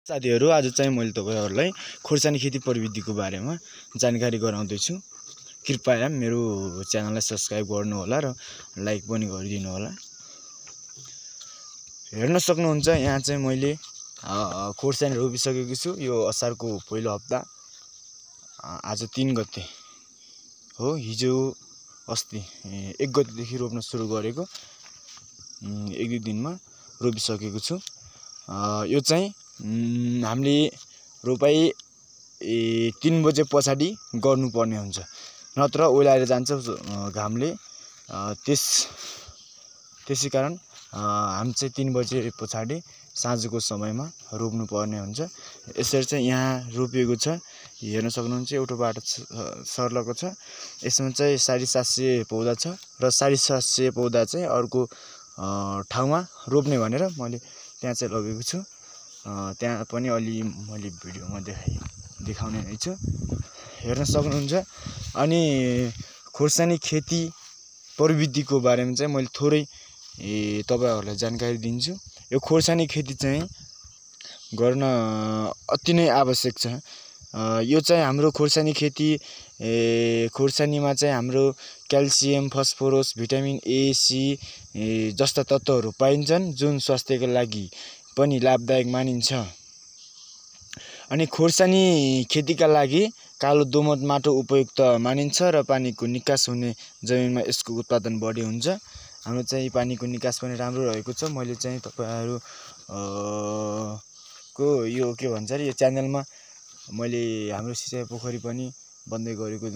साथीहरु आज चाहिँ मैले तपाईहरुलाई खोर्सानी खेती प्रविधिको बारेमा जानकारी गराउँदै छु। कृपया मेरो च्यानललाई सब्स्क्राइब गर्नु होला र लाइक पनि गरिदिनु होला। हेर्न सक्नुहुन्छ यहाँ चाहिँ मैले खोर्सानी रोपिसकेको छु। यो असारको पहिलो हप्ता आज 3 गते हो। हिजो अस्ति 1 गतेदेखि रोप्न सुरु गरेको। 1-2 दिनमा रोपिसकेको छु। यो चाहिँ हामीले रोपाई 3 बजे पछाडी गर्नुपर्ने हुन्छ, नत्र ओइलाएर जान्छ घामले। त्यसै कारण हामी चाहिँ 3 बजे पछाडी साँझको समयमा रोप्नु पर्ने हुन्छ। यसरी चाहिँ यहाँ रोपिएको छ। हेर्न सक्नुहुन्छ एउटा बाटो सर्लको छ। यसमा चाहिँ 750 पौधा छ र 750 पौधा चाहिँ अर्को ठाउँमा रोप्ने भनेर मैले त्यहाँ चाहिँ लगेको छु। त्यहाँ पनि अलि मैले भिडियोमा देखाउने नै छु। हेर्न सक्नुहुन्छ। अनि खोर्सानी खेती प्रविधिको बारेमा चाहिँ मैले थोरै तपाईहरुलाई जानकारी दिन्छु। यो खोर्सानी खेती चाहिँ गर्न अति नै आवश्यक छ। यो चाहिँ हाम्रो खोर्सानी खेती खोर्सानीमा चाहिँ हाम्रो calcium, phosphorus, vitamin A, C जस्ता तत्त्वहरू पाइन्छन्, जुन स्वास्थ्यको लागि पनि लाभदायक मानिन्छ। अनि खोर्सानी खेतीका लागि कालो दोमट माटो उपयुक्त मानिन्छ र पानीको निकास हुने जमिनमा यसको उत्पादन बढी हुन्छ। हाम्रो चाहिँ पानीको निकास पनि राम्रो रहेको छ। मैले चाहिँ तपाईहरु को यो के भन्छ रे, यो च्यानलमा मैले हाम्रो सिँचाइ पोखरी पनि बन्दै गरेको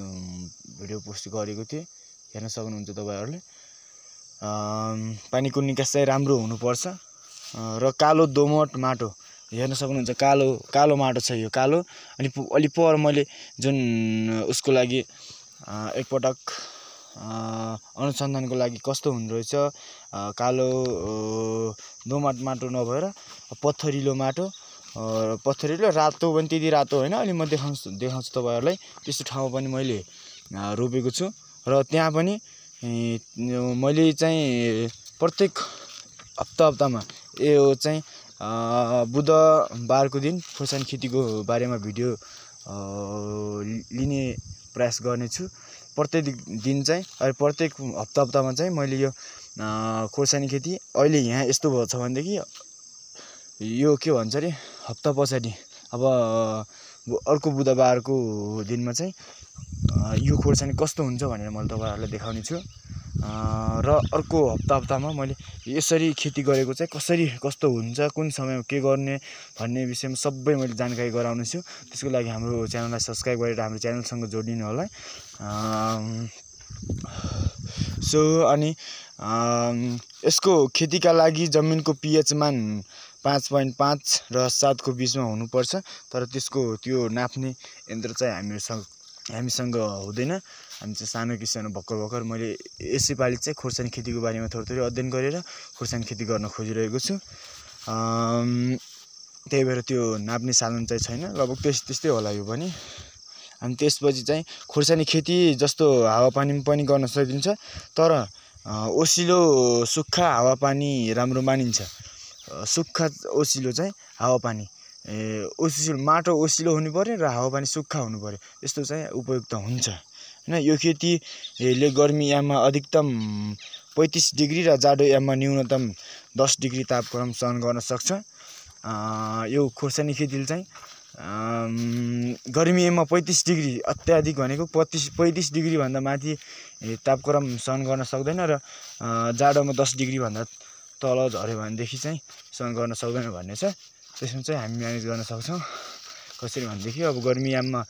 भिडियो पोस्ट गरेको थिएँ। हेर्न सक्नुहुन्छ तपाईहरुले। पानीको निकास चाहिँ राम्रो हुनुपर्छ र कालो दोमट माटो हेर्न सक्नुहुन्छ। कालो माटो छ यो कालो। अनि अलि पर मैले जुन उसको लागि एकपटक अनुसन्धानको लागि कस्तो हुँदो रहेछ, कालो दोमट माटो नभएर पत्थरिलो माटो, पत्थरिलो रातो पनि त्यति रातो होइन, अलि म देखाउँछु तपाईहरुलाई। त्यस्तो ठाउँ पनि मैले रोपेको छु र त्यहाँ पनि मैले चाहिँ प्रत्येक हप्तामा यो चाहिँ बुधबारको दिन खोर्सानी खेतीको बारेमा भिडियो लिने प्रयास गर्नेछु। प्रत्येक दिन चाहिँ प्रत्येक हप्तामा चाहिँ मैले यो खोर्सानी खेती अहिले यहाँ यस्तो भएको छ भनेदेखि यो के भन्छ रे, हप्ता पछाडि अब अर्को बुधबारको दिनमा चाहिँ यो खोर्सानी कस्तो हुन्छ भनेर मैले तपाईहरुलाई देखाउने छु। र अर्को हप्तामा मैले यसरी खेती गरेको चाहिँ कसरी कस्तो हुन्छ, कुन समयमा के गर्ने भन्ने विषयमा सबै मैले जानकारी गराउने छु। त्यसको लागि हाम्रो च्यानललाई सब्स्क्राइब गरेर हाम्रो च्यानलसँग जोडिनु होला। अनि यसको खेतीका लागि जमिनको पीएच मान 5.5 र 7 को बीचमा हुनुपर्छ। तर त्यसको त्यो नाप्ने यन्त्र चाहिँ हामीसँग हुँदैन। हामी चाहिँ सानो किसान भर्खर मैले यसैपालि चाहिँ खोर्सानी खेतीको बारेमा थोरै अध्ययन गरेर खोर्सानी खेती गर्न खोजिरहेको छु। त्यही भएर त्यो नाप्ने साधन चाहिँ छैन। लगभग त्यस्तै होला यो पनि। अनि त्यसपछि चाहिँ खोर्सानी खेती जस्तो हावापानीमा पनि गर्न सकिन्छ, तर ओसिलो सुक्खा हावापानी राम्रो मानिन्छ। सुक्खा ओसिलो चाहिँ हावापानी ओसिलो माटो ओसिलो हुनु पर्यो र हावापानी सुक्खा हुनु पर्यो, यस्तो चाहिँ उपयुक्त हुन्छ हैन। यो खेतीले गर्मी याममा अधिकतम 35 डिग्री र जाडो याममा न्यूनतम 10 डिग्री तापक्रम सहन गर्न सक्छ। यो खोर्सानी खेतीले चाहिँ गर्मी याममा 35 डिग्री अत्याधिक भनेको 35 डिग्री भन्दा माथि तापक्रम सहन गर्न सक्दैन र जाडोमा 10 डिग्री भन्दा तल झर्यो भनेदेखि चाहिँ सहन गर्न सक्दैन भन्ने छ। त्यसमा चाहिँ हामी म्यानेज गर्न सक्छौँ। कसरी भनेदेखि अब गर्मी याममा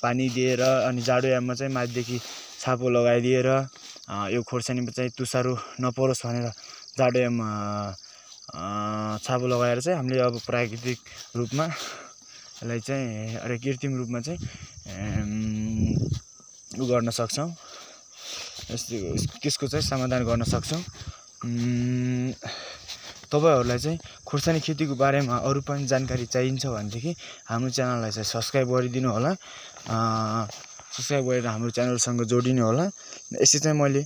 पानी दिएर अनि जाडो याममा चाहिँ माथिदेखि छापो लगाइदिएर यो खोर्सानीमा चाहिँ तुसारो नपरोस् भनेर जाडो याममा छापो लगाएर चाहिँ हामीले अब प्राकृतिक रूपमा यसलाई चाहिँ कृत्रिम रूपमा चाहिँ गर्न सक्छौँ। त्यसको चाहिँ समाधान गर्न सक्छौँ। तपाईहरुलाई चाहिँ खोर्सानी खेतीको बारेमा अरु पनि जानकारी चाहिन्छ भनेदेखि हाम्रो च्यानललाई चाहिँ सब्स्क्राइब गरिदिनु होला। सब्स्क्राइब गरेर हाम्रो च्यानलसँग जोडिनु होला। यसै चाहिँ मैले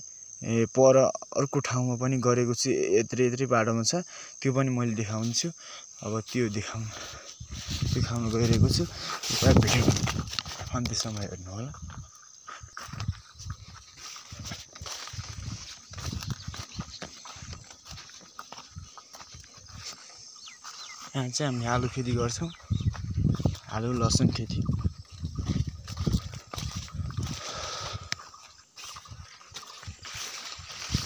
पर अर्को ठाउँमा पनि गरेको छु। यत्रै बाटोमा छ, त्यो पनि मैले देखाउँछु। अब त्यो देखाउँ। कफी खान गइरहेको छु। तपाईं भिडियो अन्त्यसम्म हेर्नु होला। यहाँ चाहिँ हामी आलु खेती गर्छौं, आलु लसुन खेती।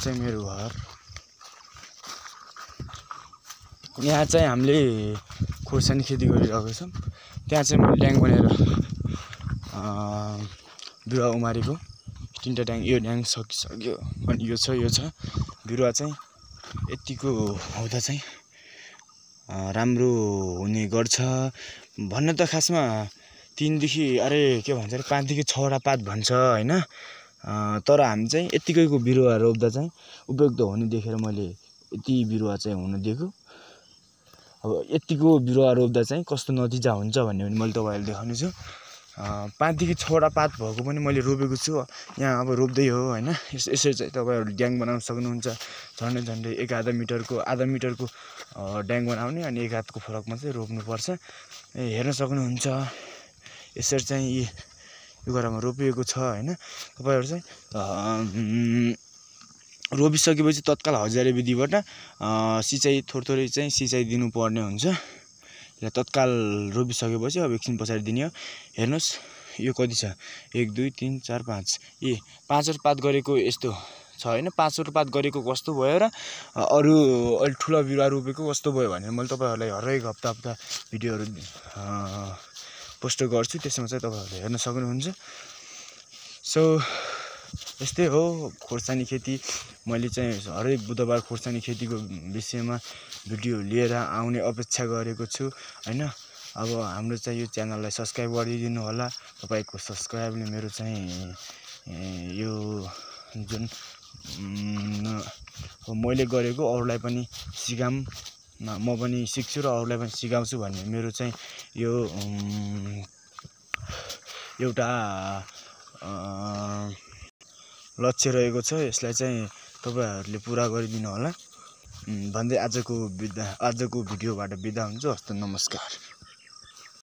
चाहिँ मेरो घर। यहाँ चाहिँ हामीले खोर्सानी खेती गरिरहेको छौं। त्यहाँ चाहिँ मैले ड्याङ बनाएर बिरुवा उमारेको 3टा ड्याङ। यो ड्याङ सकिसक्यो अनि यो छ बिरुवा चाहिँ यतिको हुँदा चाहिँ राम्रो हुने गर्छ भन्न त खासमा 3 देखि के भन्छ अरे 5 देखि 6 वटा पात भन्छ हैन। तर हामी चाहिँ यतिकैको बिरुवा रोप्दा चाहिँ उपयुक्त हुने देखेर मैले यति बिरुवा चाहिँ हुन दिएको। अब यतिको बिरुवा रोप्दा चाहिँ कस्तो नतिजा हुन्छ भन्ने पनि मैले तपाईहरुलाई देखाउने छु। 5 देखि 6 वटा पात भएको पनि मैले रोपेको छु। यहाँ अब रोप्दै हो हैन। यसरी चाहिँ तपाईहरुले ड्याङ बनाउन सक्नुहुन्छ। झन्डै आधा मिटरको ड्याङ बनाउने अनि एक हातको फरकमा चाहिँ रोप्नु पर्छ। हेर्न सक्नुहुन्छ। यसरी चाहिँ यो गरामा रोपिएको छ हैन। तपाईहरु चाहिँ रोपिसकेपछि तत्काल हजारे विधिबाट सिँचाइ थोरै चाहिँ सिँचाइ दिनुपर्ने हुन्छ। यहाँ तत्काल रोपिसकेपछि अब एकछिन पछाडी दिने हो। हेर्नुस् यो कति छ 1 2 3 4 5 5 पात गरेको यस्तो छ हैन। 5 पात गरेको कस्तो भयो र अरु अलि ठुलो बिरुवा रोपेको कस्तो भयो भनेर मैले तपाईहरुलाई हरेक हप्ता भिडियोहरु पोस्ट गर्छु। त्यसमा चाहिँ तपाईहरुले हेर्न सक्नुहुन्छ। सो यस्तै हो खोर्सानी खेती। मैले चाहिँ हरेक बुधबार खोर्सानी खेतीको विषयमा भिडियो लिएर आउने अपेक्षा गरेको छु हैन। अब हाम्रो चाहिँ यो च्यानललाई सब्स्क्राइब गरिदिनु होला। तपाईको सब्स्क्राइबले मेरो चाहिँ यो जुन मैले गरेको अरूलाई पनि सिकाम म पनि सिक्छु र अरूलाई पनि सिकाउँछु भन्ने मेरो चाहिँ यो एउटा लक्ष्य रहेको छ। यसलाई चाहिँ तपाईहरुले पुरा गरिदिनु होला भन्दै आजको भिडियोबाट बिदा हुन्छु। हस्त नमस्कार।